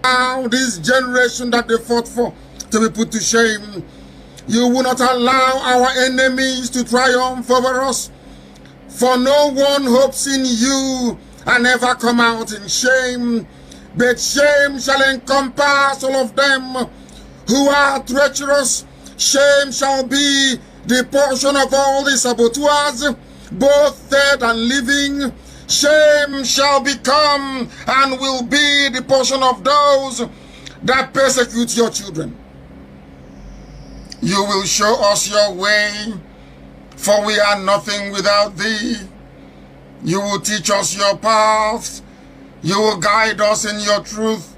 allow this generation that they fought for to be put to shame. You will not allow our enemies to triumph over us. For no one hopes in you and never come out in shame. But shame shall encompass all of them who are treacherous. Shame shall be the portion of all the saboteurs, both dead and living. Shame shall become and will be the portion of those that persecute your children. You will show us your way, for we are nothing without thee. You will teach us your paths. You will guide us in your truth.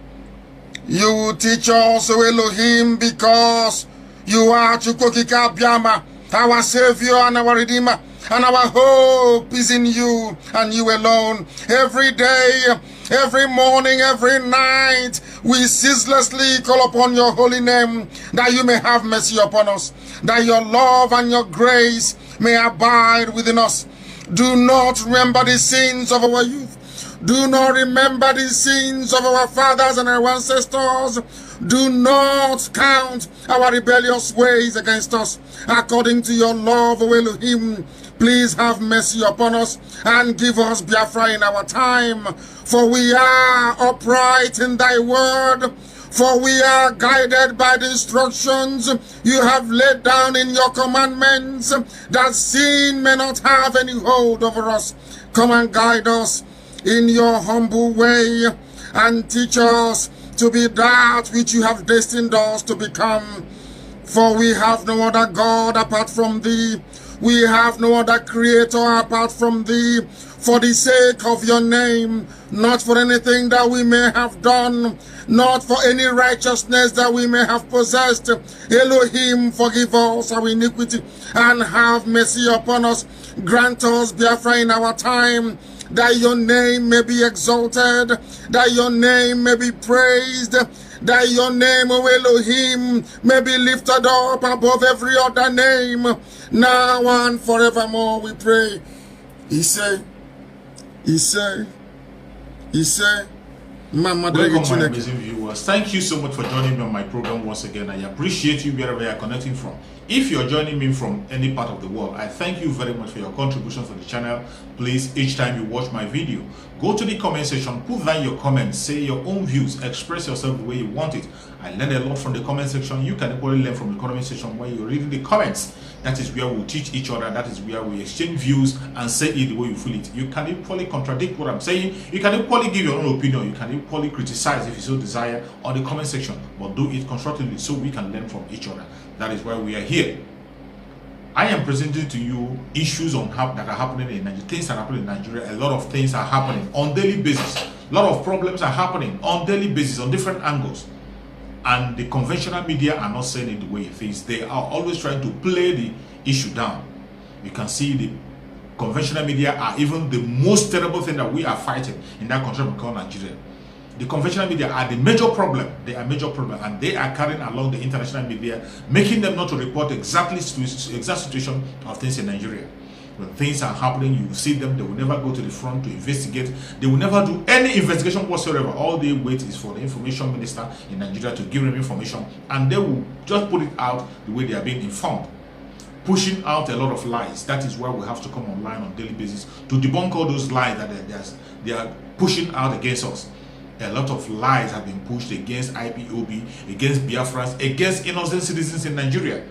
You will teach us, O Elohim, because you are Chukokika Biama, our Savior and our Redeemer, and our hope is in you and you alone. Every day, every morning, every night, we ceaselessly call upon your holy name, that you may have mercy upon us, that your love and your grace may abide within us. Do not remember the sins of our youth. Do not remember the sins of our fathers and our ancestors. Do not count our rebellious ways against us. According to your love, O Elohim, please have mercy upon us and give us Biafra in our time. For we are upright in thy word. For we are guided by the instructions you have laid down in your commandments, that sin may not have any hold over us. Come and guide us in your humble way, and teach us to be that which you have destined us to become. For we have no other God apart from thee. We have no other creator apart from thee. For the sake of your name, not for anything that we may have done, not for any righteousness that we may have possessed. Elohim, forgive us our iniquity and have mercy upon us. Grant us Biafra in our time, that your name may be exalted, that your name may be praised, that your name, O Elohim, may be lifted up above every other name, now and forevermore, we pray. Welcome, my amazing viewers. Thank you so much for joining me on my program once again. I appreciate you wherever you are connecting from. If you're joining me from any part of the world, I thank you very much for your contribution to the channel. Please, each time you watch my video, go to the comment section, put down your comments, say your own views, express yourself the way you want it. I learned a lot from the comment section. You can equally learn from the comment section when you're reading the comments. That is where we'll teach each other. That is where we exchange views and say it the way you feel it. You can equally contradict what I'm saying. You can equally give your own opinion. You can equally criticize if you so desire on the comment section, but do it constructively so we can learn from each other. That is why we are here. I am presenting to you issues that are happening in Nigeria. Things are happening in Nigeria. A lot of things are happening on daily basis. A lot of problems are happening on daily basis on different angles. And the conventional media are not saying it the way it is. They are always trying to play the issue down. You can see the conventional media are even the most terrible thing that we are fighting in that country called Nigeria. The conventional media are the major problem. They are major problem, and they are carrying along the international media, making them not to report exact situation of things in Nigeria. When things are happening, you will see them. They will never go to the front to investigate. They will never do any investigation whatsoever. All they wait is for the information minister in Nigeria to give them information, and they will just put it out the way they are being informed, pushing out a lot of lies. That is why we have to come online on a daily basis to debunk all those lies that they are pushing out against us. A lot of lies have been pushed against IPOB, against Biafrans, against innocent citizens in Nigeria.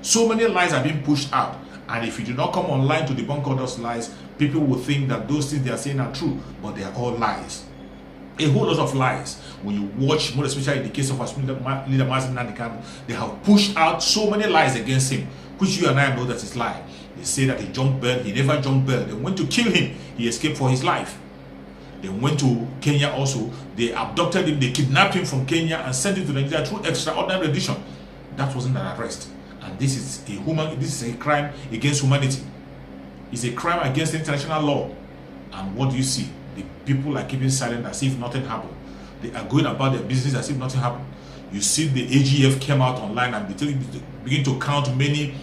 So many lies are being pushed out. And if you do not come online to debunk all those lies, people will think that those things they are saying are true, but they are all lies. A whole lot of lies. When you watch, more especially in the case of our leader Nnamdi, they have pushed out so many lies against him, which you and I know that is lie. They say that he jumped bail, he never jumped bail. They went to kill him, he escaped for his life. They went to Kenya also, they abducted him, they kidnapped him from Kenya and sent him to Nigeria through extraordinary edition. That wasn't an arrest. And this is a crime against humanity. It's a crime against international law. And what do you see? The people are keeping silent as if nothing happened. They are going about their business as if nothing happened. You see the AGF came out online and they begin to count many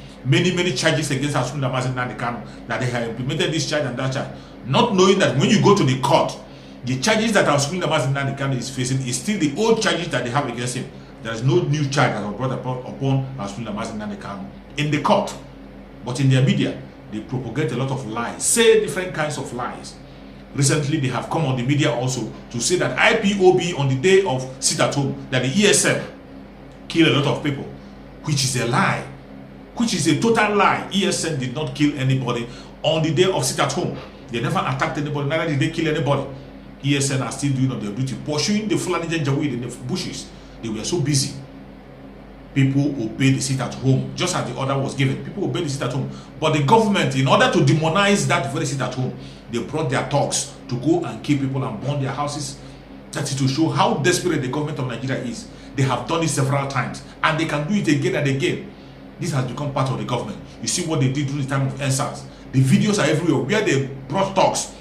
charges against Nnamdi Kanu, that they have implemented this charge and that charge, not knowing that when you go to the court, The charges that our Supreme Nnamdi Kanu is facing is still the old charges that they have against him. There is no new charge that was brought upon our Supreme Nnamdi Kanu in the court. But in their media, they propagate a lot of lies, say different kinds of lies. Recently, they have come on the media also to say that IPOB on the day of sit at home, that the ESM killed a lot of people, which is a lie, which is a total lie. ESM did not kill anybody on the day of sit at home. They never attacked anybody, neither did they kill anybody. ESN are still doing their duty, pursuing the Fulani Janjaweed in the bushes. They were so busy. People obeyed the sit at home, just as the order was given. People obeyed the sit at home. But the government, in order to demonize that very sit at home, they brought their thugs to go and kill people and burn their houses. That is to show how desperate the government of Nigeria is. They have done it several times, and they can do it again and again. This has become part of the government. You see what they did during the time of NSAS. The videos are everywhere where they brought thugs.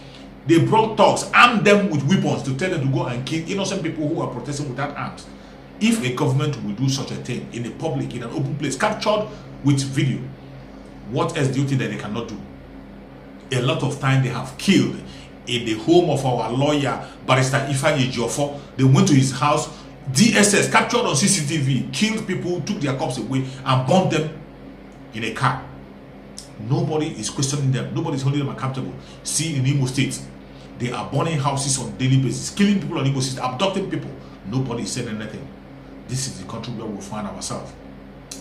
They brought thugs, armed them with weapons to tell them to go and kill innocent people who are protesting without arms. If a government will do such a thing in a public, in an open place, captured with video, what else do you think that they cannot do? A lot of time they have killed in the home of our lawyer, Barrister Ifeanyi Ejiofor. They went to his house, DSS, captured on CCTV, killed people, took their corpse away and burned them in a car. Nobody is questioning them. Nobody is holding them accountable. See, in Imo State, they are burning houses on a daily basis, killing people on Imo State, abducting people. Nobody is saying anything. This is the country where we find ourselves.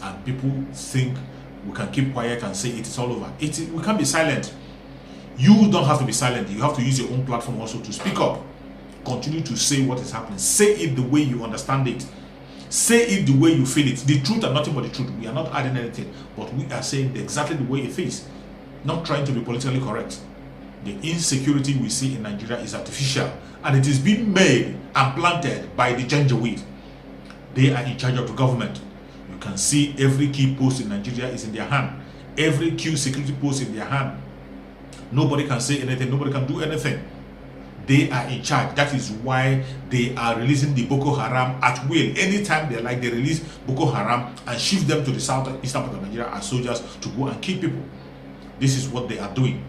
And people think we can keep quiet and say it is all over. We can't be silent. You don't have to be silent. You have to use your own platform also to speak up. Continue to say what is happening. Say it the way you understand it. Say it the way you feel it. The truth and nothing but the truth. We are not adding anything, but we are saying exactly the way it is. Not trying to be politically correct. The insecurity we see in Nigeria is artificial, and it is being made and planted by the Janjaweed. They are in charge of the government. You can see every key post in Nigeria is in their hand. Every key security post in their hand. Nobody can say anything. Nobody can do anything. They are in charge. That is why they are releasing the Boko Haram at will. Anytime they like, they release Boko Haram and shift them to the southeastern part of Nigeria as soldiers to go and kill people. This is what they are doing.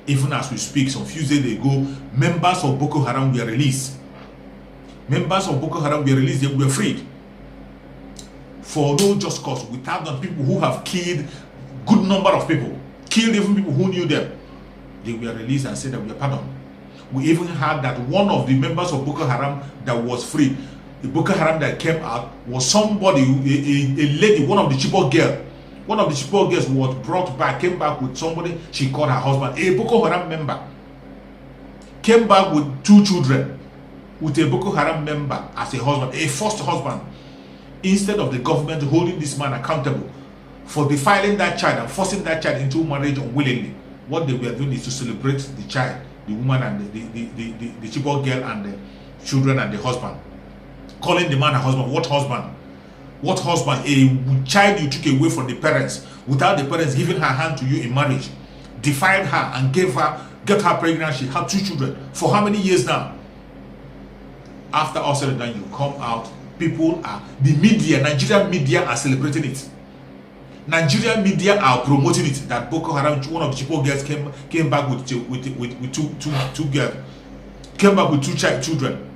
Even as we speak, some few days ago, members of Boko Haram were released. Members of Boko Haram were released. They were freed for no just cause, without the people who have killed good number of people, killed even people who knew them. They were released and said that we are pardoned. We even heard that one of the members of Boko Haram that was free, the Boko Haram that came out, was somebody, a lady, one of the Chibok girls. One of the Chibok girls was brought back, came back with somebody she called her husband. A Boko Haram member came back with 2 children, with a Boko Haram member as a husband, a first husband. Instead of the government holding this man accountable for defiling that child and forcing that child into marriage unwillingly, what they were doing is to celebrate the child, the woman and the Chibok girl and the children and the husband. Calling the man a husband. What husband? What husband? A child you took away from the parents without the parents giving her hand to you in marriage, defiled her and get her pregnant. She had 2 children. For how many years now? After all said and done, you come out, people are, the media, Nigerian media are celebrating it. Nigerian media are promoting it, that Boko Haram, one of the Chibok girls came back with two girls, came back with 2 children,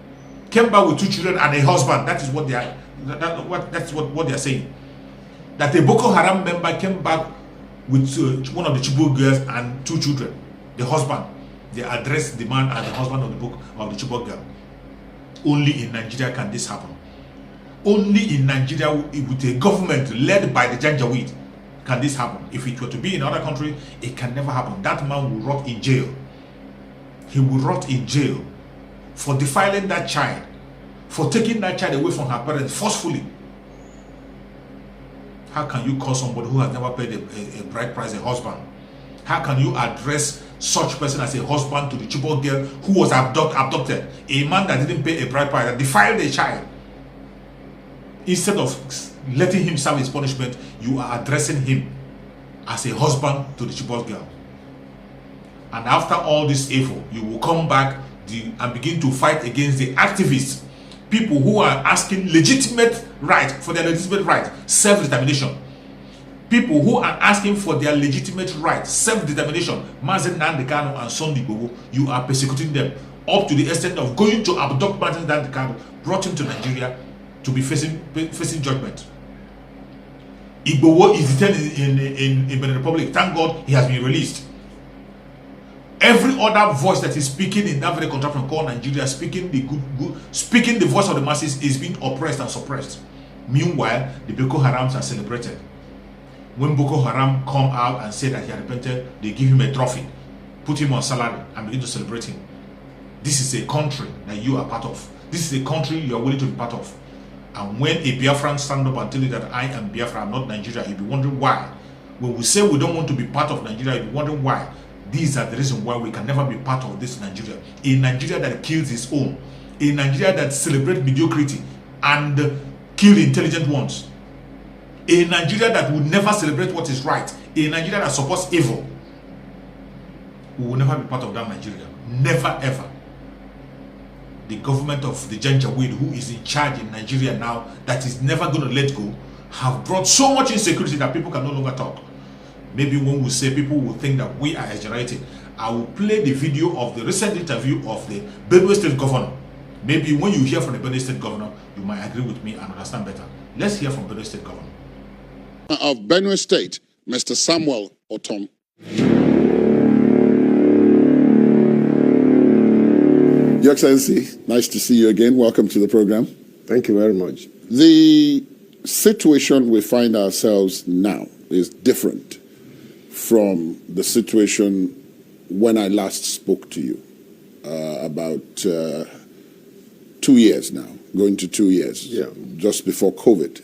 came back with 2 children and a husband. That is what they are. That's what they are saying. That a Boko Haram member came back with one of the Chibok girls and 2 children, the husband. They address the man as the husband of the Chibok girl. Only in Nigeria can this happen. Only in Nigeria, with a government led by the Janjaweed, can this happen. If it were to be in another country, it can never happen. That man will rot in jail. He will rot in jail for defiling that child, for taking that child away from her parents forcefully. How can you call somebody who has never paid a bride price a husband? How can you address such person as a husband to the Chibok girl who was abducted? A man that didn't pay a bride price, that defiled a child. Instead of letting him serve his punishment, you are addressing him as a husband to the Chibok girl. And after all this evil, you will come back and begin to fight against the activists, people who are asking legitimate right, for their legitimate right, self-determination. People who are asking for their legitimate right, self-determination, Nnamdi Kanu and Ipob, you are persecuting them. up to the extent of going to abduct Martin Nnamdi Kanu, brought him to Nigeria to be facing judgment. Igbowo is detained in Benin Republic. Thank God he has been released. Every other voice that is speaking in that very contraption called Nigeria, speaking the voice of the masses, is being oppressed and suppressed. Meanwhile, the Boko Harams are celebrated. When Boko Haram come out and say that he had repented, they give him a trophy, put him on salary, and begin to celebrate him. This is a country that you are part of. This is a country you are willing to be part of. And when a Biafran stand up and tell you that I am Biafra, I'm not Nigeria, you'll be wondering why. When we say we don't want to be part of Nigeria, you'll be wondering why. These are the reasons why we can never be part of this Nigeria. A Nigeria that kills its own. A Nigeria that celebrates mediocrity and kills intelligent ones. A Nigeria that will never celebrate what is right. A Nigeria that supports evil. We will never be part of that Nigeria. Never ever. The government of the Janjaweed, who is in charge in Nigeria now, that is never going to let go, have brought so much insecurity that people can no longer talk. Maybe when we say, people will think that we are exaggerating. I will play the video of the recent interview of the Benue State Governor. Maybe when you hear from the Benue State Governor, you might agree with me and understand better. Let's hear from Benue State Governor. Of Benue State, Mr. Samuel Otom. Your Excellency, nice to see you again. Welcome to the program. Thank you very much. The situation we find ourselves now is different from the situation when I last spoke to you about 2 years now, going to 2 years, just before COVID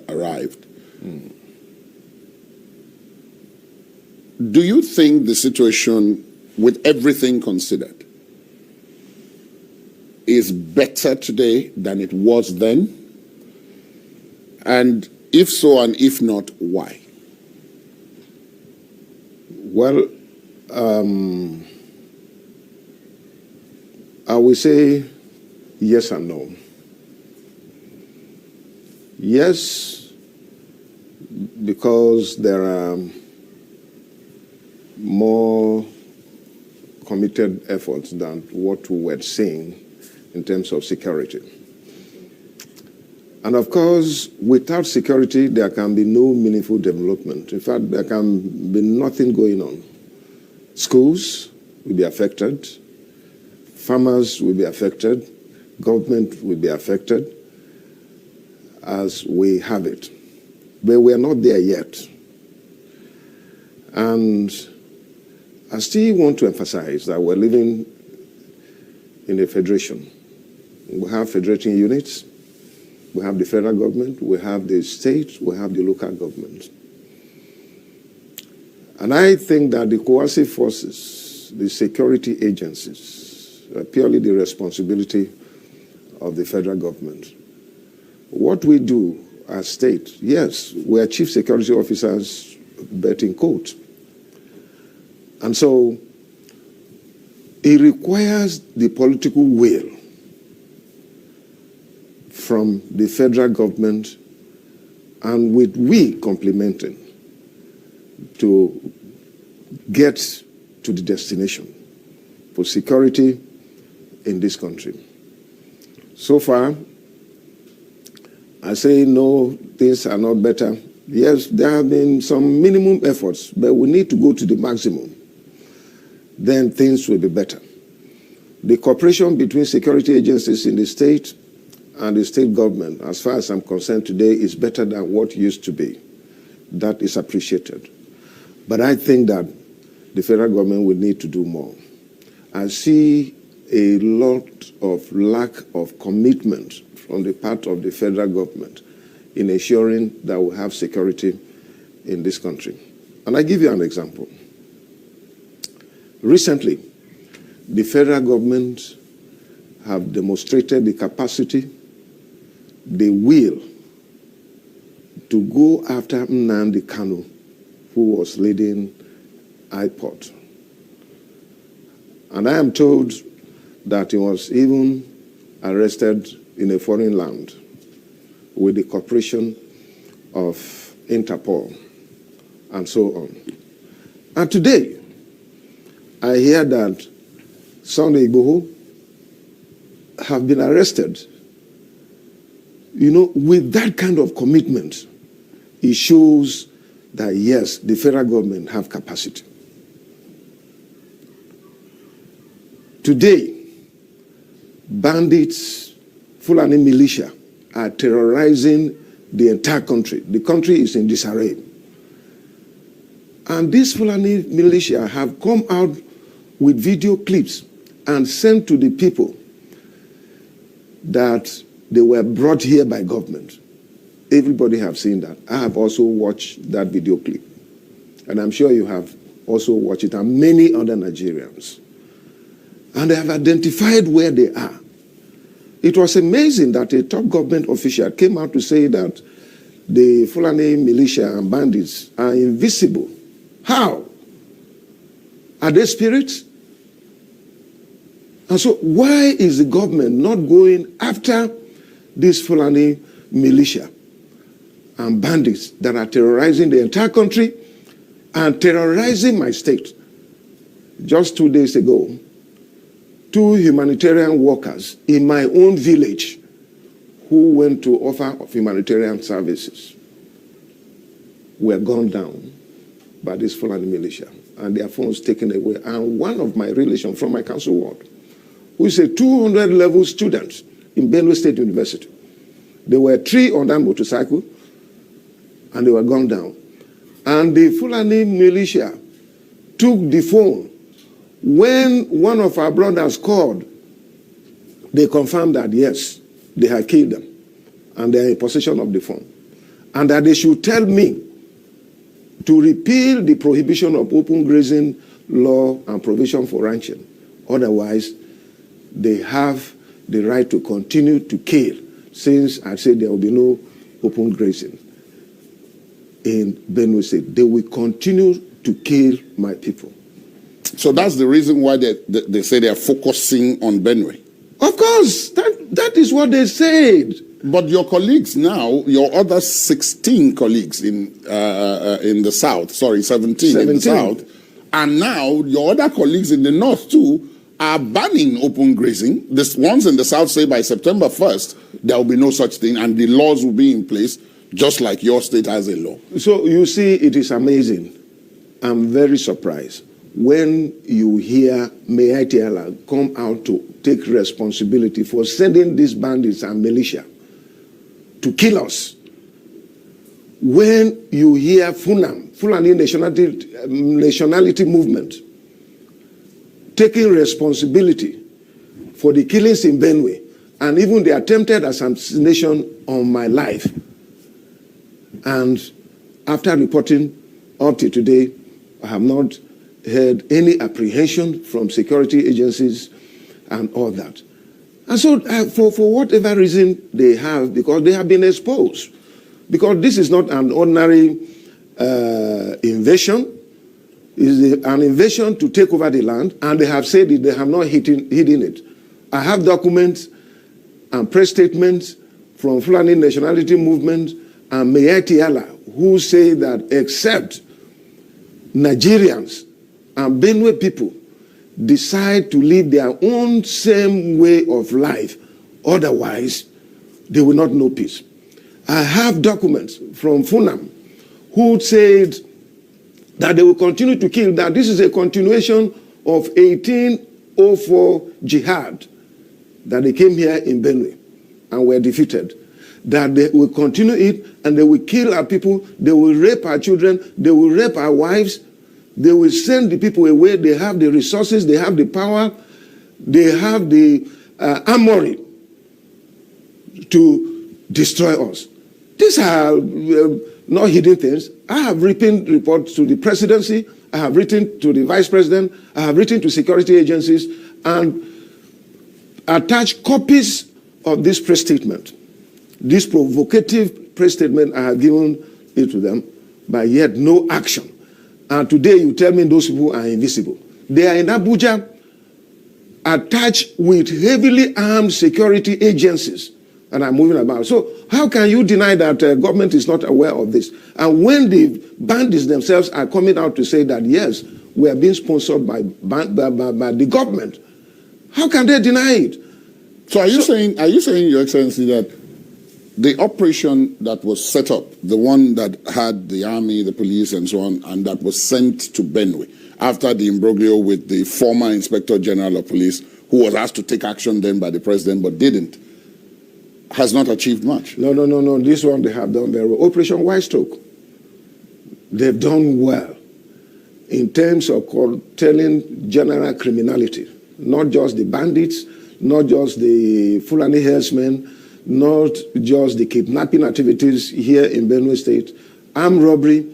arrived. Do you think the situation, with everything considered, is better today than it was then? And if so, and if not, why? Well, I will say yes and no. Yes, because there are more committed efforts than what we were seeing in terms of security. And of course, without security, there can be no meaningful development. In fact, there can be nothing going on. Schools will be affected, farmers will be affected, government will be affected as we have it. But we are not there yet. And I still want to emphasize that we're living in a federation. We have federating units. We have the federal government, we have the state, we have the local government. And I think that the coercive forces, the security agencies, are purely the responsibility of the federal government. What we do as state, yes, we are chief security officers, but in court. And so it requires the political will from the federal government, and with we complementing, to get to the destination for security in this country. So far, I say no, things are not better. Yes, there have been some minimum efforts, but we need to go to the maximum. Then things will be better. The cooperation between security agencies in the state and the state government, as far as I'm concerned today, is better than what used to be. That is appreciated. But I think that the federal government will need to do more. I see a lot of lack of commitment from the part of the federal government in ensuring that we have security in this country. And I give you an example. Recently, the federal government have demonstrated the capacity, the will to go after Nnamdi Kanu, who was leading Ipob. And I am told that he was even arrested in a foreign land with the cooperation of Interpol and so on. And today, I hear that Sunday Igboho have been arrested, you know, with that kind of commitment, it shows that, yes, the federal government have capacity. Today, bandits, Fulani militia, are terrorizing the entire country. The country is in disarray. And these Fulani militia have come out with video clips and sent to the people that they were brought here by government. Everybody have seen that. I have also watched that video clip. And I'm sure you have also watched it, and many other Nigerians. And they have identified where they are. It was amazing that a top government official came out to say that the Fulani militia and bandits are invisible. How? Are they spirits? And so why is the government not going after this Fulani militia and bandits that are terrorizing the entire country and terrorizing my state? Just 2 days ago, 2 humanitarian workers in my own village who went to offer of humanitarian services were gunned down by this Fulani militia and their phones taken away. And one of my relations from my council ward, who is a 200-level student in Benue State University, there were 3 on that motorcycle and they were gunned down. And the Fulani militia took the phone. When one of our brothers called, they confirmed that, yes, they had killed them and they are in possession of the phone. And that they should tell me to repeal the prohibition of open grazing law and provision for ranching. Otherwise, they have the right to continue to kill, since I said there will be no open grazing in Benue State. They will continue to kill my people. So that's the reason why they say they are focusing on Benue. Of course, that is what they said. But your colleagues now, your other 16 colleagues in the south, sorry, 17 in the south, and now your other colleagues in the north too are banning open grazing. The ones in the south say by September 1st, there will be no such thing and the laws will be in place, just like your state has a law. So you see, it is amazing. I'm very surprised when you hear Militia come out to take responsibility for sending these bandits and militia to kill us. When you hear Fulani nationality movement, taking responsibility for the killings in Benue and even the attempted assassination on my life. And after reporting up to today, I have not heard any apprehension from security agencies and all that. And so for whatever reason they have, because they have been exposed, because this is not an ordinary invasion, it's an invasion to take over the land, and they have said that they have not hidden it. I have documents and press statements from Fulani Nationality Movement and Militia who say that except Nigerians and Benue people decide to live their own same way of life, otherwise they will not know peace. I have documents from Funam who said that they will continue to kill, that this is a continuation of 1804 jihad, that they came here in Benue and were defeated, that they will continue it and they will kill our people, they will rape our children, they will rape our wives, they will send the people away. They have the resources, they have the power, they have the armory to destroy us. These are not hidden things. I have written reports to the presidency, I have written to the vice president, I have written to security agencies and attached copies of this press statement. This provocative press statement, I have given it to them, but yet no action. And today you tell me those people are invisible. They are in Abuja, attached with heavily armed security agencies and are moving about. So how can you deny that government is not aware of this? And when the bandits themselves are coming out to say that, yes, we are being sponsored by the government, how can they deny it? So are you saying, Your Excellency, that the operation that was set up, the one that had the army, the police, and so on, and that was sent to Benue after the imbroglio with the former Inspector General of Police, who was asked to take action then by the president but didn't, has not achieved much? No. This one they have done very well. Operation White Stroke, they've done well in terms of curtailing general criminality, not just the bandits, not just the Fulani herdsmen, not just the kidnapping activities here in Benue State, armed robbery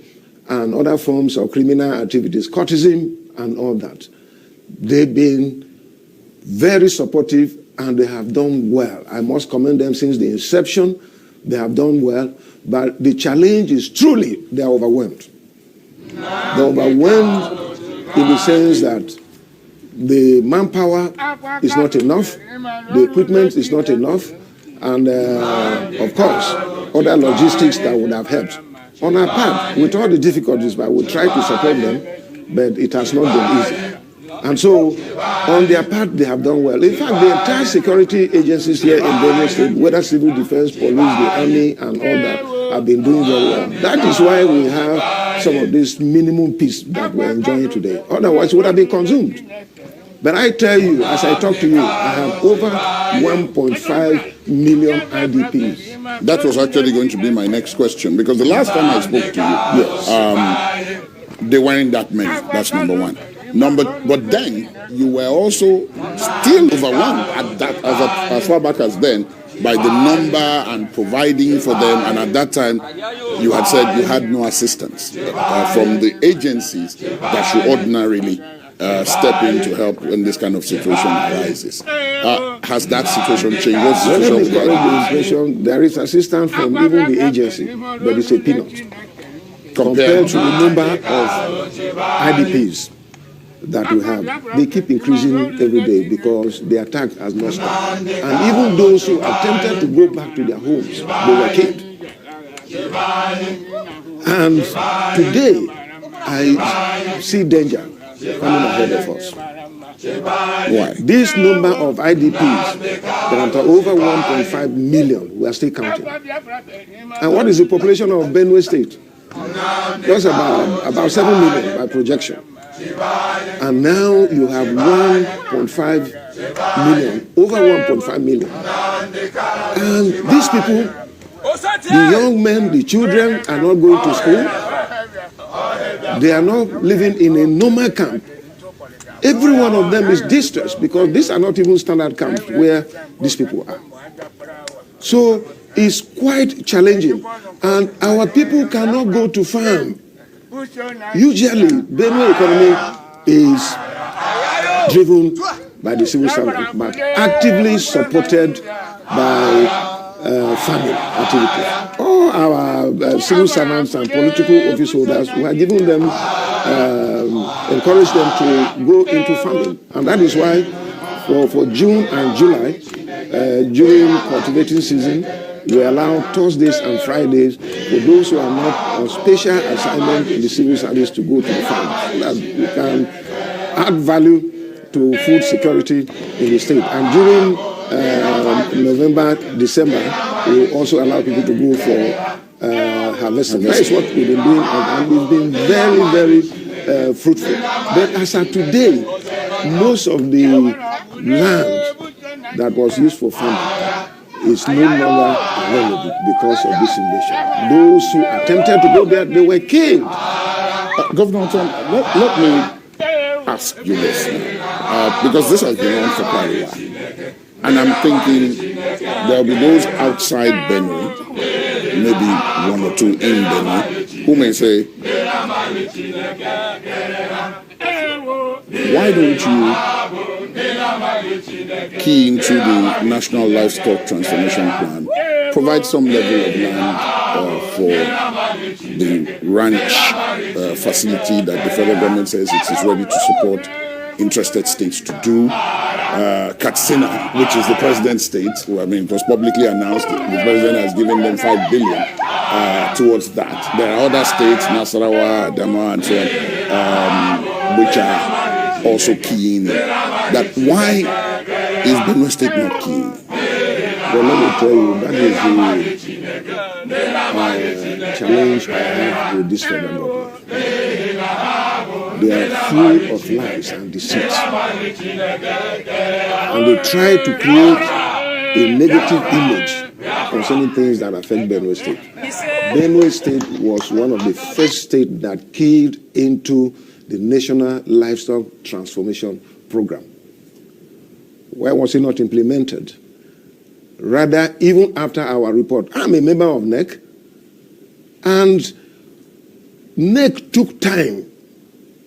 and other forms of criminal activities, courtesan and all that. They've been very supportive and they have done well. I must commend them since the inception. They have done well, but the challenge is truly they are overwhelmed. They're overwhelmed in the sense that the manpower is not enough, the equipment is not enough, and of course, other logistics that would have helped. On our part, with all the difficulties, but we try to support them, but it has not been easy. And so, on their part, they have done well. In fact, the entire security agencies here in Benue State, whether civil defense, police, the army, and all that, have been doing very well. That is why we have some of this minimum peace that we're enjoying today. Otherwise, it would have been consumed. But I tell you, as I talk to you, I have over 1.5 million IDPs. That was actually going to be my next question, because the last time I spoke to you, they weren't that many. That's number one. But then you were also still overwhelmed at that, as far back as then, by the number and providing for them. And at that time, you had said you had no assistance from the agencies that should ordinarily step in to help when this kind of situation arises. Has that situation changed? What's the situation? There is assistance from even the agency, but it's a peanut compared to the number of IDPs that we have. They keep increasing every day because the attack has not stopped. And even those who attempted to go back to their homes, they were killed. And today, I see danger coming ahead of us. Why? This number of IDPs, there are over 1.5 million, we are still counting. And what is the population of Benue State? Just about 7 million by projection. And now you have 1.5 million, over 1.5 million. And these people, the young men, the children are not going to school. They are not living in a normal camp. Every one of them is distressed because these are not even standard camps where these people are. So it's quite challenging. And our people cannot go to farm. Usually, Benue economy is driven by the civil servant, but actively supported by farming activity. All our civil servants and political office holders, we are giving them, encourage them to go into farming. And that is why for June and July, during cultivating season, we allow Thursdays and Fridays for those who are not on special assignment in the civil service to go to the farm, so that we can add value to food security in the state. And during November, December, we also allow people to go for harvesting. That is what we've been doing, and it's been very, very fruitful. But as of today, most of the land that was used for farming is no longer available because of this invasion. Those who attempted to go there, they were killed. Governor Tom, let me ask you this now, because this has been on for quite a while. And I'm thinking there will be those outside Benue, maybe one or two in Benue, who may say, why don't you key into the National Livestock Transformation Plan, provide some level of land for the ranch facility that the federal government says it is ready to support interested states to do. Katsina, which is the president's state, I mean, it was publicly announced that the president has given them $5 billion towards that. There are other states, Nasarawa, Adama, and so on, which are also keying in. That why is Benue State not keying? But let me tell you, that is the challenge I have with this federal government. They are full of lies and deceit. And they try to create a negative image concerning things that affect Benue State. Benue State was one of the first states that keyed into the National Livestock Transformation Program. Why was it not implemented? Rather, even after our report, I'm a member of NEC, and NEC took time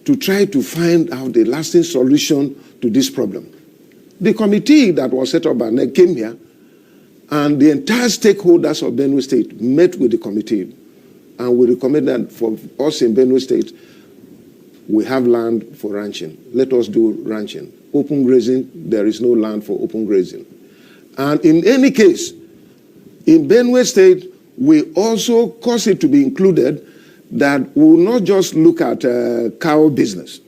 to try to find out a lasting solution to this problem. The committee that was set up by NEC came here, and the entire stakeholders of Benue State met with the committee, and we recommended for us in Benue State, we have land for ranching. Let us do ranching. Open grazing, there is no land for open grazing. And in any case, in Benue State, we also cause it to be included that we will not just look at cow business.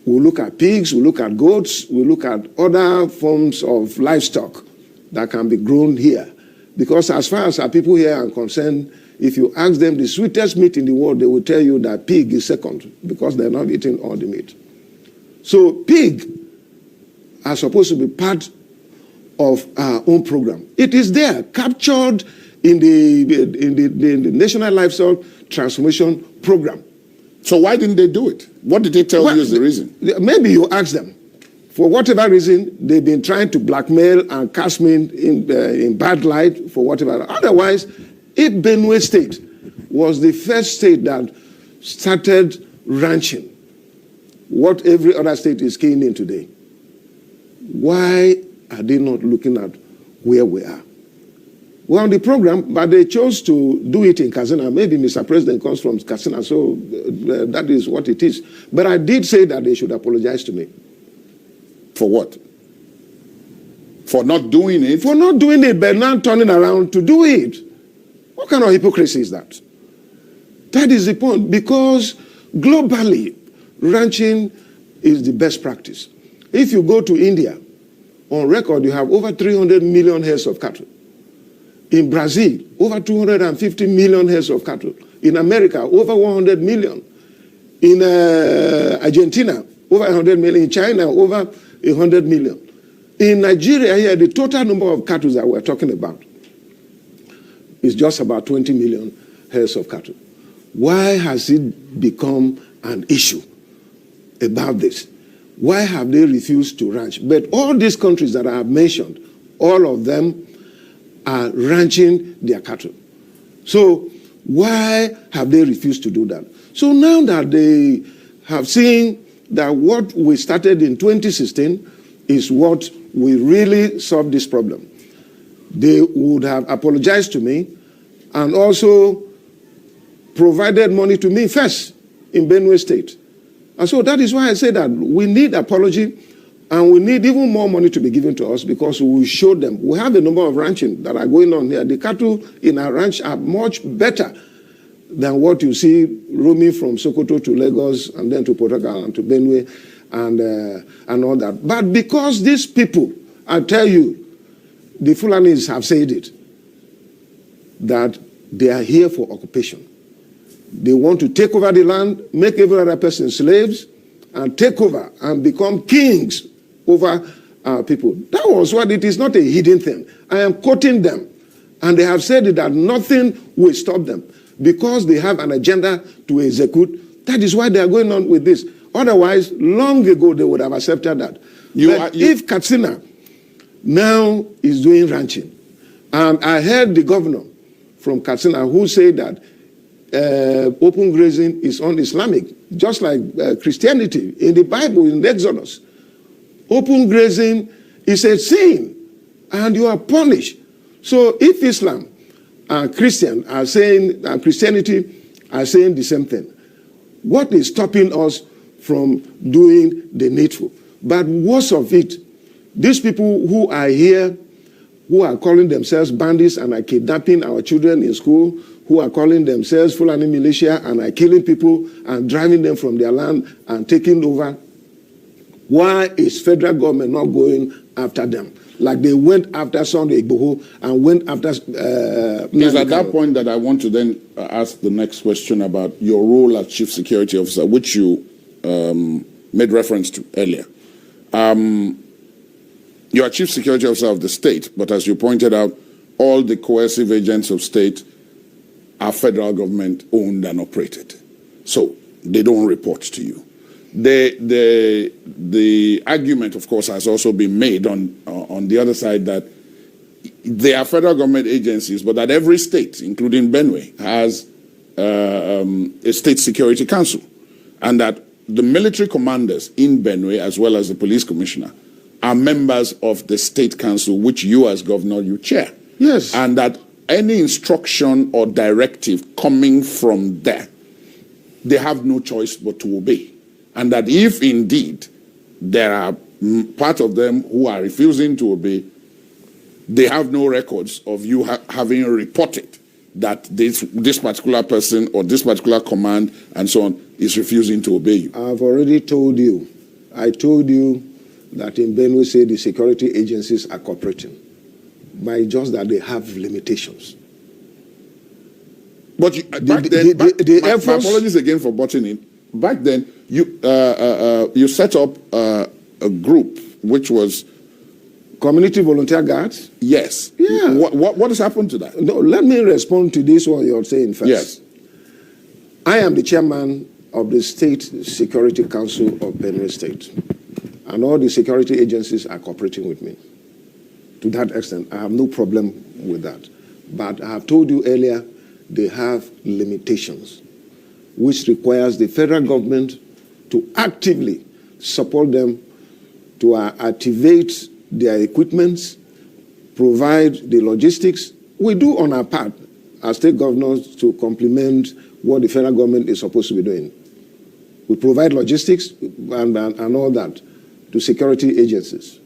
We'll look at pigs, we'll look at goats, we'll look at other forms of livestock that can be grown here. Because as far as our people here are concerned, if you ask them the sweetest meat in the world, they will tell you that pig is second because they're not eating all the meat. So pig are supposed to be part of our own program. It is there, captured in the National Livestock Transformation Program. So why didn't they do it? What did they tell you is the reason? Maybe you ask them. For whatever reason, they've been trying to blackmail and cast me in bad light for whatever. Otherwise, if Benue State was the first state that started ranching, what every other state is keying in today, why are they not looking at where we are? We're on the program, but they chose to do it in Katsina. Maybe Mr. President comes from Katsina, so that is what it is. But I did say that they should apologize to me. For what? For not doing it? For not doing it, but not turning around to do it. What kind of hypocrisy is that? That is the point, because globally, ranching is the best practice. If you go to India, on record, you have over 300 million heads of cattle. In Brazil, over 250 million heads of cattle. In America, over 100 million. In Argentina, over 100 million. In China, over 100 million. In Nigeria here, the total number of cattle that we're talking about is just about 20 million heads of cattle. Why has it become an issue about this? Why have they refused to ranch? But all these countries that I have mentioned, all of them are ranching their cattle. So why have they refused to do that? So now that they have seen that what we started in 2016 is what will really solve this problem, they would have apologized to me and also provided money to me first in Benue State. And so that is why I say that we need apology and we need even more money to be given to us, because we will show them. We have a number of ranching that are going on here. The cattle in our ranch are much better than what you see roaming from Sokoto to Lagos and then to Portugal and to Benue and all that. But because these people, I tell you, the Fulanis have said it, that they are here for occupation. They want to take over the land, make every other person slaves, and take over and become kings over our people. That was what it is, not a hidden thing. I am quoting them. And they have said that nothing will stop them because they have an agenda to execute. That is why they are going on with this. Otherwise, long ago, they would have accepted that. If Katsina now is doing ranching, and I heard the governor from Katsina who said that open grazing is un-Islamic, just like Christianity in the Bible, in the Exodus. Open grazing is a sin, and you are punished. So if Islam and Christian are saying, and Christianity are saying the same thing, what is stopping us from doing the needful? But worst of it, these people who are here, who are calling themselves bandits and are kidnapping our children in school, who are calling themselves Fulani militia and are killing people and driving them from their land and taking over Why is federal government not going after them? Like they went after Sunday Igboho and went after... It's at that point that I want to then ask the next question about your role as Chief Security Officer, which you made reference to earlier. You are Chief Security Officer of the state, but as you pointed out, all the coercive agents of state are federal government owned and operated. So they don't report to you. The argument, of course, has also been made on the other side that they are federal government agencies, but that every state, including Benue, has a state security council, and that the military commanders in Benue, as well as the police commissioner, are members of the state council, which you as governor, you chair. Yes. And that any instruction or directive coming from there, they have no choice but to obey. And that if indeed there are part of them who are refusing to obey, they have no records of you having reported that this particular person or this particular command and so on is refusing to obey you. I've already told you. I told you that in Benue State the security agencies are cooperating, by just that they have limitations. But my apologies again for butting in. Back then, you set up a group which was community volunteer guards. Yes. Yeah. What has happened to that? No, let me respond to this one you're saying first. Yes. I am the chairman of the State Security Council of Benue State, and all the security agencies are cooperating with me. To that extent, I have no problem with that. But I have told you earlier, they have limitations, which requires the federal government to actively support them to activate their equipment, provide the logistics. We do on our part as state governors to complement what the federal government is supposed to be doing. We provide logistics and all that to security agencies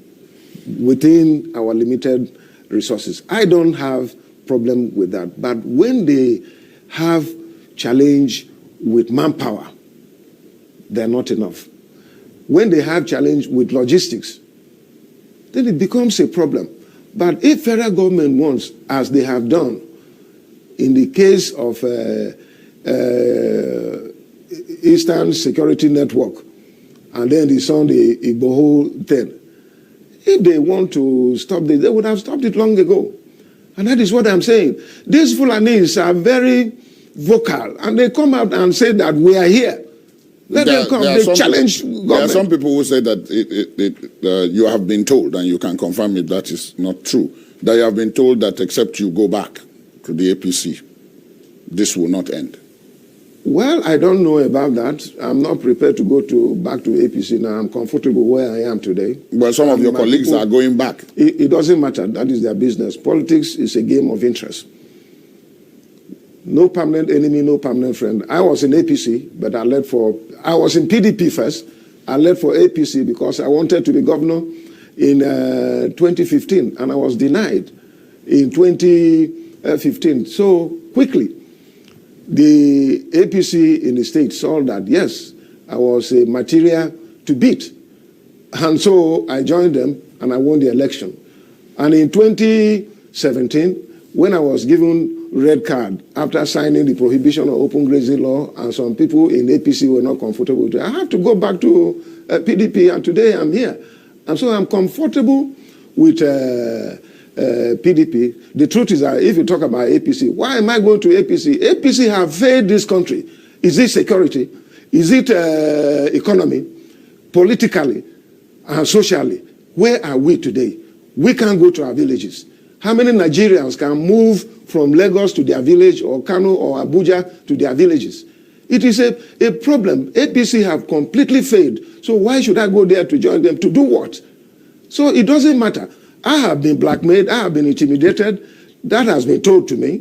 within our limited resources. I don't have problem with that. But when they have challenge with manpower, they're not enough. When they have challenge with logistics, then it becomes a problem. But if federal government wants, as they have done in the case of Eastern Security Network, and then they saw the Igboho thing, if they want to stop this, they would have stopped it long ago. And that is what I'm saying. These Fulanis are very vocal, and they come out and say that we are here. Let them come. They challenge government. There are some people who say that you have been told, and you can confirm if that is not true, that you have been told that except you go back to the APC, this will not end. Well, I don't know about that. I'm not prepared to go back to APC now. I'm comfortable where I am today. But some of your colleagues are going back. It doesn't matter. That is their business. Politics is a game of interest. No permanent enemy, no permanent friend. I was in APC, but I was in PDP first. I left for APC because I wanted to be governor in 2015, and I was denied in 2015. So quickly, the APC in the state saw that, yes, I was a material to beat. And so I joined them and I won the election. And in 2017, when I was given red card after signing the prohibition of open grazing law, and some people in APC were not comfortable with it, I had to go back to PDP, and today I'm here. And so I'm comfortable with PDP. The truth is that if you talk about APC, why am I going to APC? APC have failed this country. Is it security? Is it economy? Politically and socially? Where are we today? We can't go to our villages. How many Nigerians can move from Lagos to their village, or Kanu or Abuja to their villages? It is a problem. APC have completely failed. So why should I go there to join them? To do what? So it doesn't matter. I have been blackmailed. I have been intimidated. That has been told to me.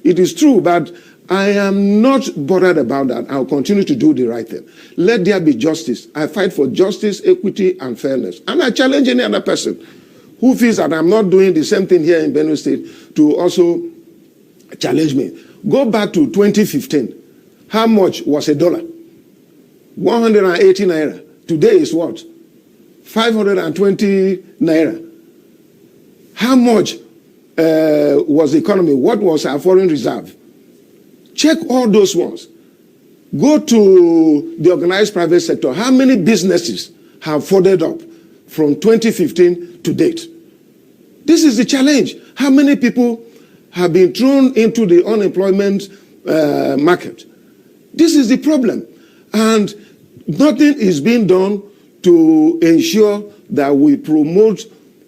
It is true, but I am not bothered about that. I'll continue to do the right thing. Let there be justice. I fight for justice, equity, and fairness. And I challenge any other person who feels that I'm not doing the same thing here in Benue State to also challenge me. Go back to 2015. How much was $1? 180 naira. Today is what? 520 naira. How much was the economy? What was our foreign reserve? Check all those ones. Go to the organized private sector. How many businesses have folded up from 2015 to date? This is the challenge. How many people have been thrown into the unemployment market? This is the problem. And nothing is being done to ensure that we promote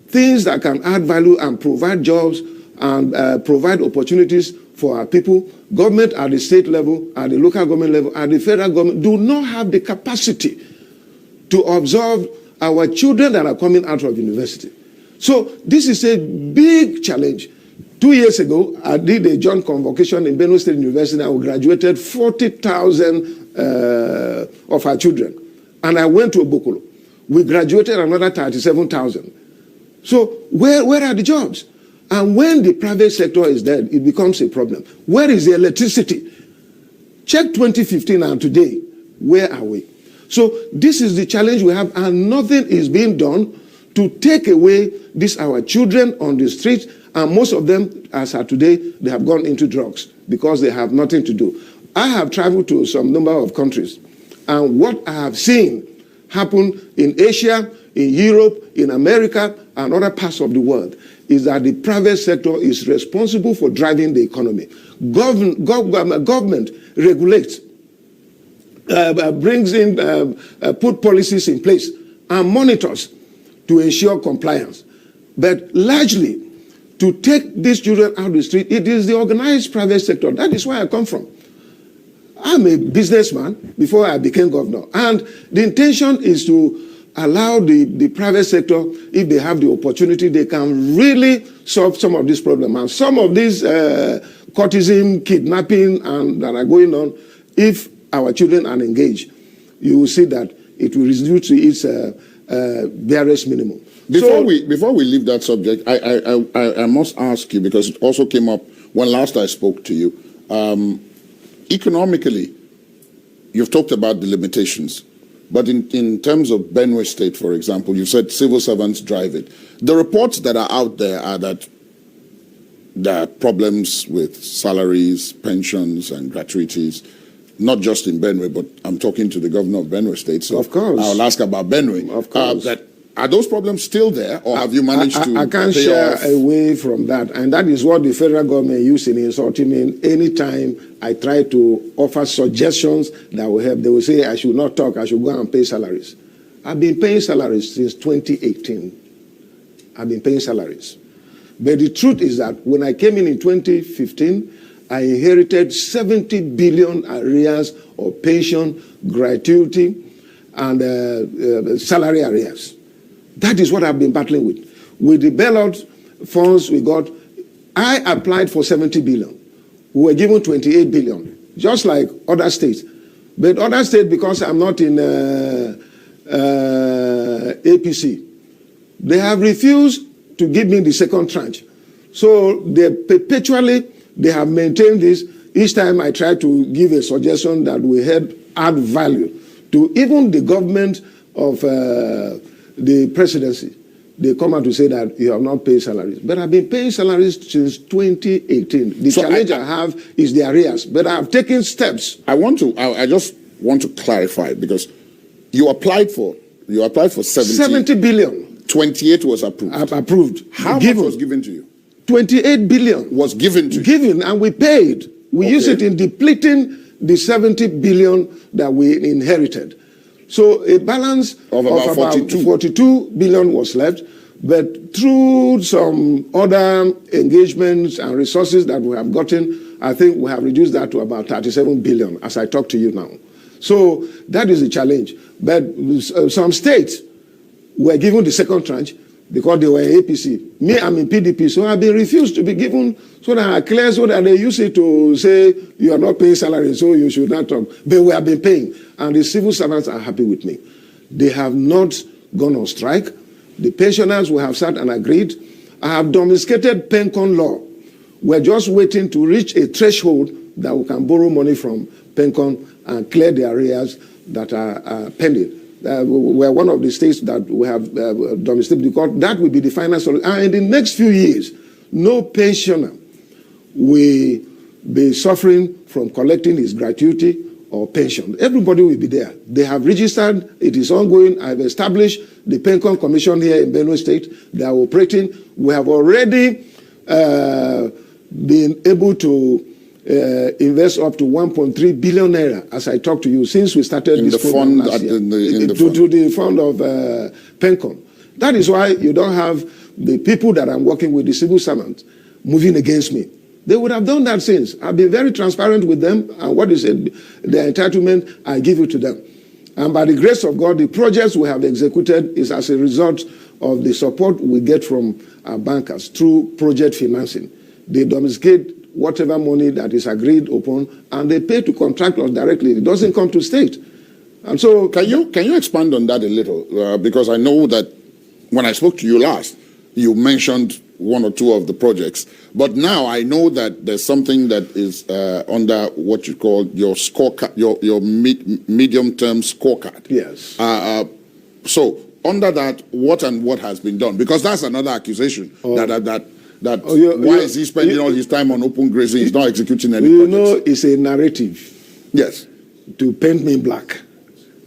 things that can add value and provide jobs and provide opportunities for our people. Government at the state level, at the local government level, at the federal government do not have the capacity to absorb our children that are coming out of university. So this is a big challenge. 2 years ago, I did a joint convocation in Benue State University and we graduated 40,000 of our children. And I went to Obokolo. We graduated another 37,000. So where are the jobs? And when the private sector is dead, it becomes a problem. Where is the electricity? Check 2015 and today. Where are we? So this is the challenge we have, and nothing is being done to take away our children on the streets. And most of them, as of today, they have gone into drugs because they have nothing to do. I have traveled to some number of countries, and what I have seen happen in Asia, in Europe, in America, and other parts of the world is that the private sector is responsible for driving the economy. Government regulates, brings in, put policies in place, and monitors to ensure compliance. But largely, to take these children out of the street, it is the organized private sector. That is where I come from. I'm a businessman before I became governor. And the intention is to allow the private sector, if they have the opportunity, they can really solve some of this problem. And some of these courtesan, kidnapping, and that are going on, if our children are engaged, you will see that it will reduce to its barest minimum. Before we leave that subject, I must ask you, because it also came up when last I spoke to you. Economically, you've talked about the limitations, but in terms of Benue State, for example, you said civil servants drive it. The reports that are out there are that there are problems with salaries, pensions, and gratuities, not just in Benue, but I'm talking to the governor of Benue State, so of course. I'll ask about Benue. Of course. Are those problems still there, or have you managed to I can't pay share off? away from that, and that is what the federal government used in insulting me. Anytime I try to offer suggestions that will help, they will say I should not talk, I should go and pay salaries. I've been paying salaries since 2018. I've been paying salaries. But the truth is that when I came in 2015, I inherited 70 billion arrears of pension, gratuity, and salary arrears. That is what I've been battling with. With the bailout funds we got, I applied for 70 billion. We were given 28 billion, just like other states. But other states, because I'm not in APC, they have refused to give me the second tranche. So they have maintained this. Each time I try to give a suggestion that will help add value to even the government of the presidency, they come out to say that you have not paid salaries. But I've been paying salaries since 2018. The challenge I have is the arrears, but I have taken steps. I just want to clarify, because you applied for 70 billion. 28 was approved. Approved. How much was given to you? 28 billion was given to you. Given, and we paid. We used it in depleting the 70 billion that we inherited. So a balance of about 42 billion was left, but through some other engagements and resources that we have gotten, I think we have reduced that to about 37 billion as I talk to you now. So that is the challenge. But some states were given the second tranche because they were in APC. Me, I'm in PDP, so I've been refused to be given so that I clear, so that they use it to say you are not paying salary, so you should not talk. But we have been paying, and the civil servants are happy with me. They have not gone on strike. The pensioners will have sat and agreed. I have domesticated PENCON law. We're just waiting to reach a threshold that we can borrow money from PENCON and clear the arrears that are pending. we're one of the states that we have domestic, because that will be the final solution. And in the next few years, no pensioner will be suffering from collecting his gratuity or pension. Everybody will be there. They have registered. It is ongoing. I've established the Pension Commission here in Benue State. They are operating. We have already been able to invest up to 1.3 billion naira, as I talked to you, since we started in this the program fund last year, to the fund of Pencom. That is why you don't have the people that I'm working with, the civil servants, moving against me. They would have done that since. I've been very transparent with them, and what is their entitlement, I give it to them. And by the grace of God, the projects we have executed is as a result of the support we get from our bankers through project financing. They domesticate whatever money that is agreed upon, and they pay to contractors directly. It doesn't come to state. And so, can you expand on that a little? Because I know that when I spoke to you last, you mentioned one or two of the projects, but now I know that there's something that is under what you call your scorecard, your medium-term scorecard. Yes. So under that, what has been done? Because that's another accusation why is he spending all his time on open grazing? He's not executing any projects. You know, it's a narrative. Yes. To paint me black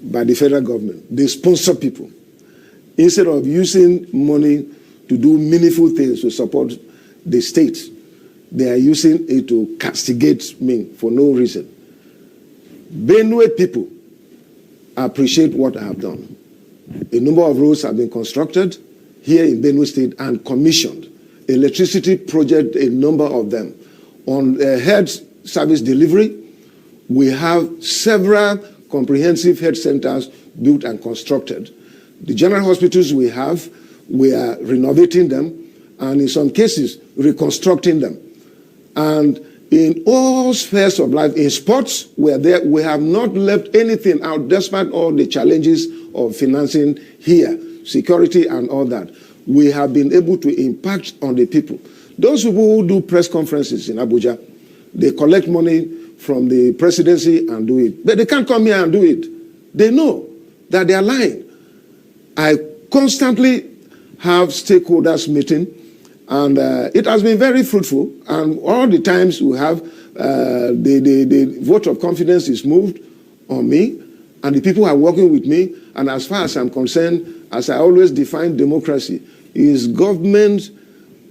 by the federal government. They sponsor people. Instead of using money to do meaningful things to support the state, they are using it to castigate me for no reason. Benue people appreciate what I have done. A number of roads have been constructed here in Benue State and commissioned. Electricity project, a number of them. On health service delivery, we have several comprehensive health centers built and constructed. The general hospitals we have, we are renovating them, and in some cases, reconstructing them. And in all spheres of life, in sports, we are there. We have not left anything out, despite all the challenges of financing here, security and all that. We have been able to impact on the people. Those people who do press conferences in Abuja, they collect money from the presidency and do it. But they can't come here and do it. They know that they are lying. I constantly have stakeholders meeting, and it has been very fruitful. And all the times we have, the vote of confidence is moved on me, and the people are working with me. And as far as I'm concerned, as I always define democracy, is government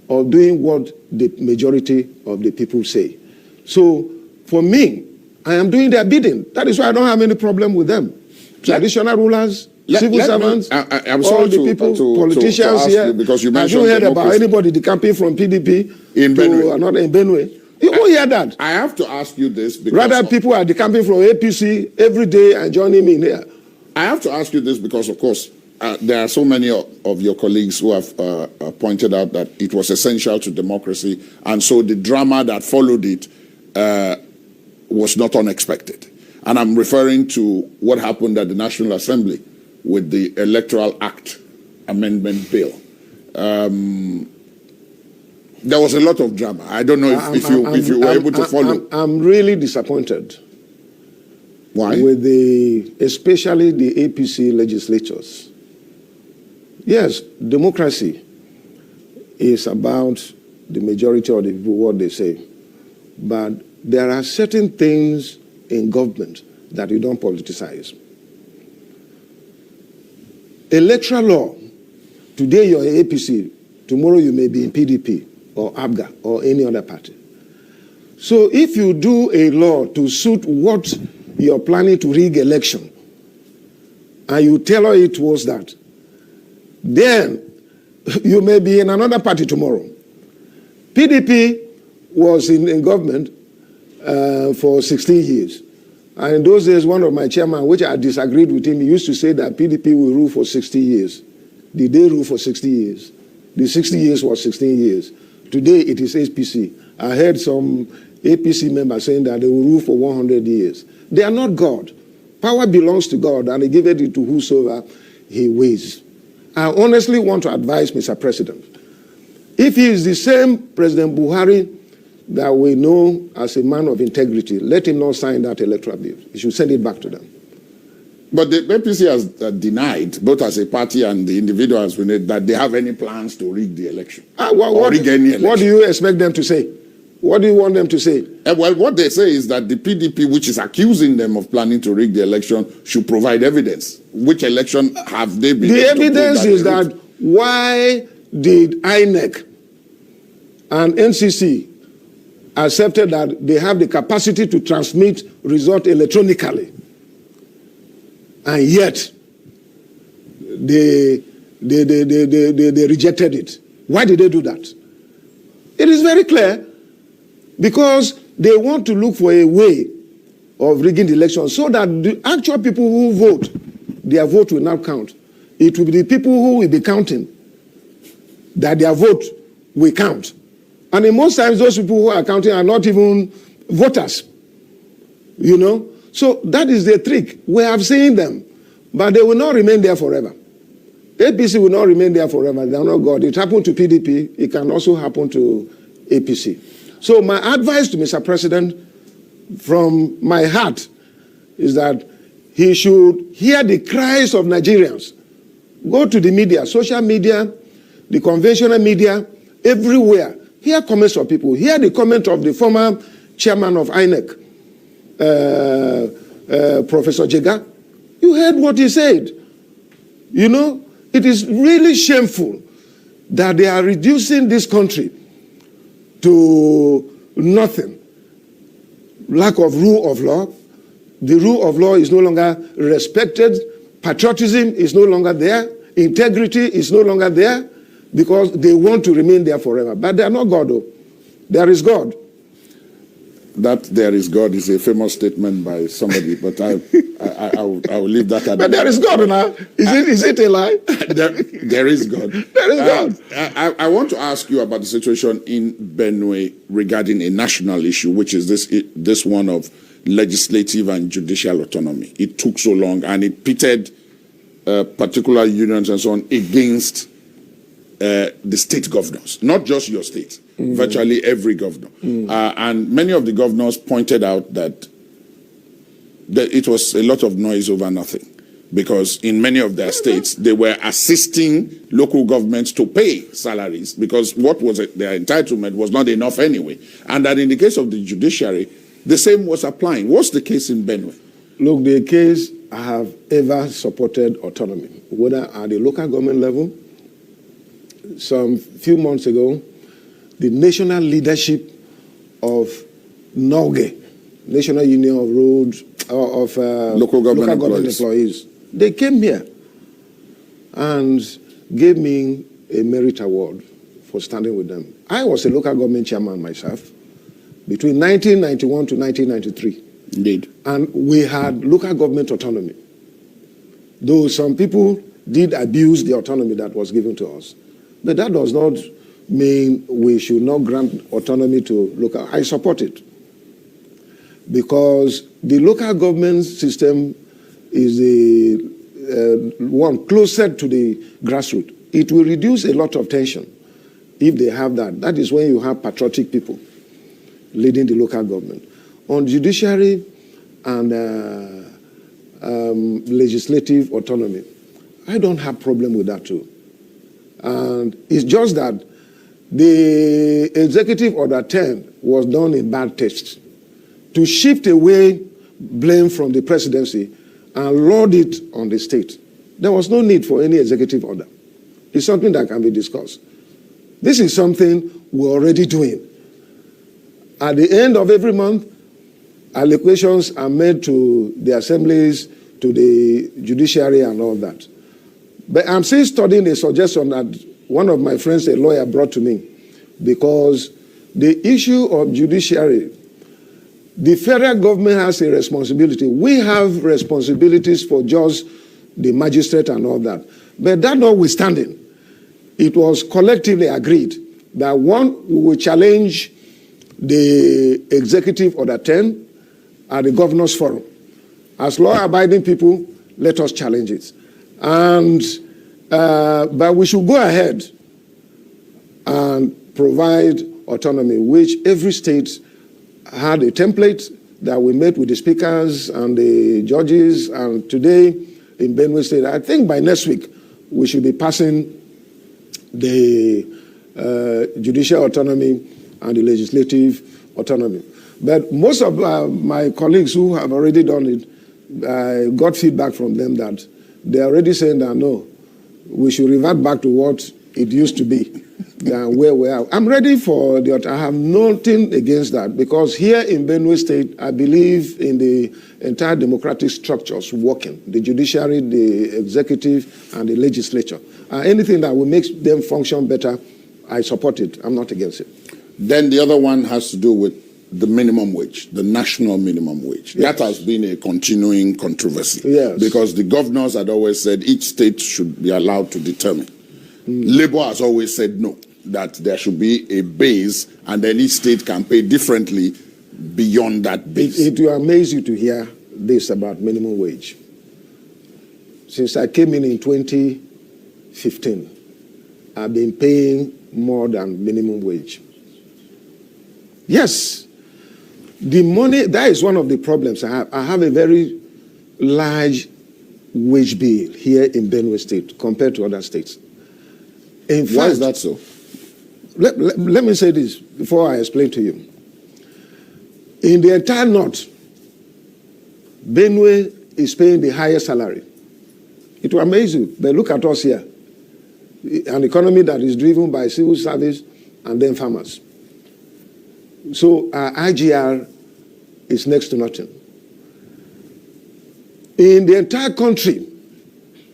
of doing what the majority of the people say. So for me, I am doing their bidding. That is why I don't have any problem with them. Traditional rulers, civil servants, I'm all the people, politicians here. Because you mentioned I don't hear about anybody decamping from PDP in Benue. Not in Benue. You won't hear that. I have to ask you this because rather people are decamping from APC every day and joining me in here. I have to ask you this because, of course, there are so many of your colleagues who have pointed out that it was essential to democracy, and so the drama that followed it was not unexpected. And I'm referring to what happened at the National Assembly with the Electoral Act Amendment Bill. There was a lot of drama. I don't know if you were able to follow. I'm really disappointed. Why? With especially the APC legislatures. Yes, democracy is about the majority of the people, what they say. But there are certain things in government that you don't politicize. Electoral law, today you're APC, tomorrow you may be in PDP or ABGA or any other party. So if you do a law to suit what you're planning to rig election, and you tailor it towards that, then you may be in another party tomorrow. PDP was in government for 16 years. And in those days, one of my chairmen, which I disagreed with him, he used to say that PDP will rule for 60 years. Did they rule for 60 years? The 60 years was 16 years. Today, it is APC. I heard some APC members saying that they will rule for 100 years. They are not God. Power belongs to God, and he giveth it to whosoever he wills. I honestly want to advise Mr. President, if he is the same President Buhari that we know as a man of integrity, let him not sign that electoral bill. He should send it back to them. But the APC has denied, both as a party and the individual has been, that they have any plans to rig the election. Rig any election. What do you expect them to say? What do you want them to say? Well, what they say is that the PDP, which is accusing them of planning to rig the election, should provide evidence. Which election have they been? The evidence is that why did INEC and NCC accepted that they have the capacity to transmit results electronically, and yet they rejected it? Why did they do that? It is very clear. Because they want to look for a way of rigging the election so that the actual people who vote, their vote will not count. It will be the people who will be counting that their vote will count. And in most times, those people who are counting are not even voters. You know? So that is the trick. We have seen them, but they will not remain there forever. APC will not remain there forever. They are not God. It happened to PDP. It can also happen to APC. So my advice to Mr. President from my heart is that he should hear the cries of Nigerians. Go to the media, social media, the conventional media, everywhere. Hear comments of people. Hear the comment of the former chairman of INEC, Professor Jega. You heard what he said. You know, it is really shameful that they are reducing this country to nothing. Lack of rule of law. The rule of law is no longer respected. Patriotism is no longer there. Integrity is no longer there because they want to remain there forever. But they are not God, though. There is God. That there is God is a famous statement by somebody, but I will leave that at that. But there is God now. Is it a lie? There is God. There is God. I want to ask you about the situation in Benue regarding a national issue, which is this one of legislative and judicial autonomy. It took so long, and it pitted particular unions and so on against the state governors, not just your state. Virtually every governor. And many of the governors pointed out that it was a lot of noise over nothing, because in many of their states, they were assisting local governments to pay salaries because what was their entitlement was not enough anyway. And that in the case of the judiciary, the same was applying. What's the case in Benue? Look, the case, I have ever supported autonomy, whether at the local government level. Some few months ago, the national leadership of NOGE, National Union of Roads, of local government employees, they came here and gave me a merit award for standing with them. I was a local government chairman myself between 1991 to 1993. Indeed. And we had local government autonomy, though some people did abuse the autonomy that was given to us. But that does not mean we should not grant autonomy to local. I support it because the local government system is the one closer to the grassroots. It will reduce a lot of tension if they have that. That is when you have patriotic people leading the local government. On judiciary and legislative autonomy, I don't have problem with that too. And it's just that the Executive Order 10 was done in bad taste to shift away blame from the presidency and load it on the state. There was no need for any executive order. It's something that can be discussed. This is something we're already doing. At the end of every month, allocations are made to the assemblies, to the judiciary and all that. But I'm still studying a suggestion that one of my friends, a lawyer, brought to me, because the issue of judiciary, the federal government has a responsibility. We have responsibilities for just the magistrate and all that. But that notwithstanding, it was collectively agreed that one, we will challenge the Executive Order 10 at the Governor's Forum. As law-abiding people, let us challenge it. And but we should go ahead and provide autonomy, which every state had a template that we met with the speakers and the judges, and today in Benue State, I think by next week, we should be passing the judicial autonomy and the legislative autonomy. But most of my colleagues who have already done it, I got feedback from them that they're already saying that no, we should revert back to what it used to be than where we are. I'm ready for the, I have nothing against that, because here in Benue State, I believe in the entire democratic structures working, the judiciary, the executive, and the legislature. Anything that will make them function better, I support it. I'm not against it. Then the other one has to do with the minimum wage, the national minimum wage. Yes. That has been a continuing controversy. Yes. Because the governors had always said each state should be allowed to determine. Labour has always said no, that there should be a base and then each state can pay differently beyond that base. It will amaze you to hear this about minimum wage. Since I came in 2015, I've been paying more than minimum wage. Yes. The money, that is one of the problems I have. I have a very large wage bill here in Benue State compared to other states. In fact, why is that so? Let me say this before I explain to you. In the entire North, Benue is paying the highest salary. It will amaze you, but look at us here. An economy that is driven by civil service and then farmers. So our IGR is next to nothing. In the entire country,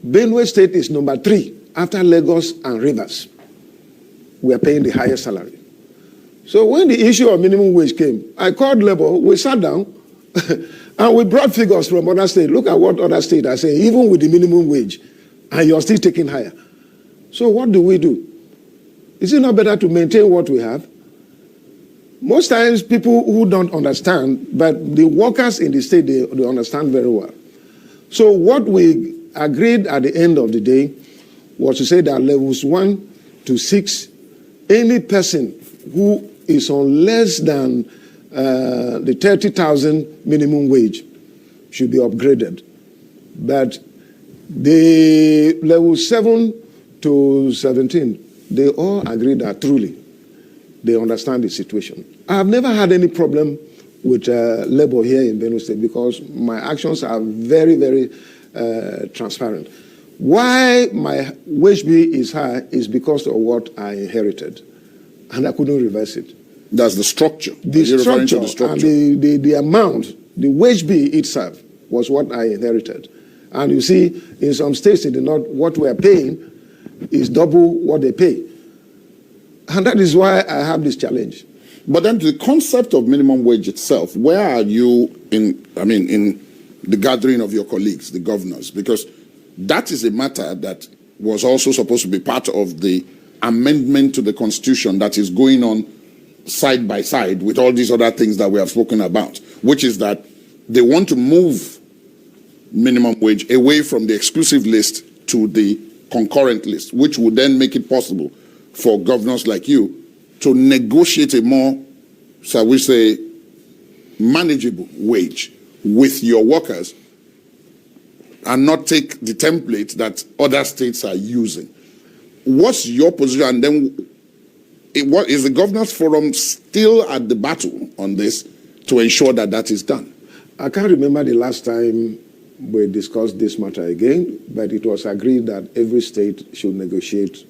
Benue State is number 3 after Lagos and Rivers. We are paying the highest salary. So when the issue of minimum wage came, I called Labour, we sat down, and we brought figures from other states. Look at what other states are saying, even with the minimum wage, and you're still taking higher. So what do we do? Is it not better to maintain what we have? Most times, people who don't understand, but the workers in the state, they understand very well. So what we agreed at the end of the day was to say that levels 1 to 6, any person who is on less than the 30,000 minimum wage should be upgraded. But the level 7 to 17, they all agree that truly they understand the situation. I have never had any problem with Labour here in Benue State because my actions are very, very transparent. Why my wage bill is high is because of what I inherited, and I couldn't reverse it. That's the structure. The structure and the amount, the wage bill itself was what I inherited. And you see, in some states in the North, what we are paying is double what they pay. And that is why I have this challenge. But then the concept of minimum wage itself, where are you in the gathering of your colleagues, the governors? Because that is a matter that was also supposed to be part of the amendment to the Constitution that is going on side by side with all these other things that we have spoken about, which is that they want to move minimum wage away from the exclusive list to the concurrent list, which would then make it possible for governors like you to negotiate a more, shall we say, manageable wage with your workers and not take the template that other states are using. What's your position? And then, what is the Governors Forum still at the battle on this to ensure that that is done? I can't remember the last time we discussed this matter again, but it was agreed that every state should negotiate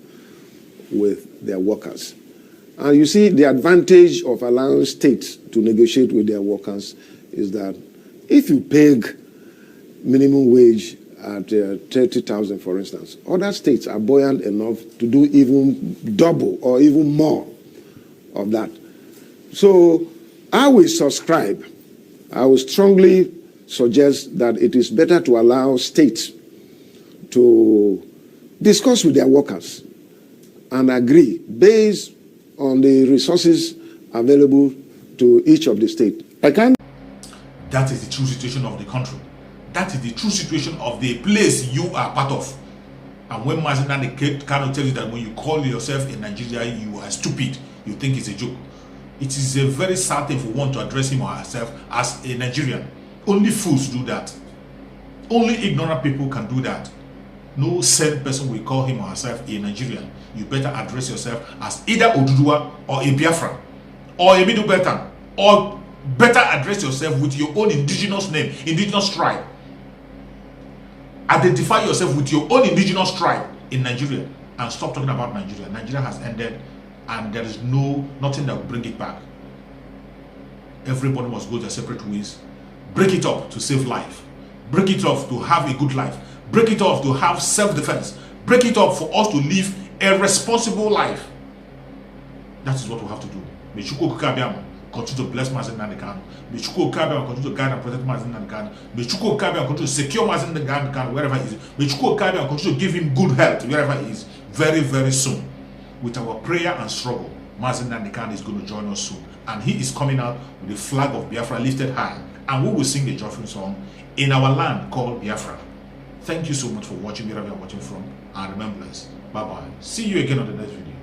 with their workers. And you see, the advantage of allowing states to negotiate with their workers is that if you peg minimum wage at 30,000, for instance, other states are buoyant enough to do even double or even more of that. So I will subscribe. I will strongly suggest that it is better to allow states to discuss with their workers and agree based on the resources available to each of the states. That is the true situation of the country. That is the true situation of the place you are part of. And when Nnamdi Kanu tells you that when you call yourself in Nigeria, you are stupid, you think it's a joke. It is a very sad thing if we want to address him or herself as a Nigerian. Only fools do that. Only ignorant people can do that. No sane person will call him or herself a Nigerian. You better address yourself as either Oduduwa or a Biafran or a Middle Beltan, or better address yourself with your own indigenous name, indigenous tribe. Identify yourself with your own indigenous tribe in Nigeria and stop talking about Nigeria. Nigeria has ended and there is nothing that will bring it back. Everybody must go their separate ways. Break it up to save life. Break it up to have a good life. Break it up to have self-defense. Break it up for us to live a responsible life. That is what we have to do. May Chuks continue to bless Nnamdi Kanu. May Chuks continue to guide and protect Nnamdi Kanu. May Chuks continue to secure Nnamdi Kanu wherever he is. May Chuks continue to give him good health wherever he is. Very, very soon. With our prayer and struggle, Nnamdi Kanu is going to join us soon. And he is coming out with the flag of Biafra lifted high. And we will sing a joyful song in our land called Biafra. Thank you so much for watching wherever you are watching from. And remember this. Bye-bye. See you again on the next video.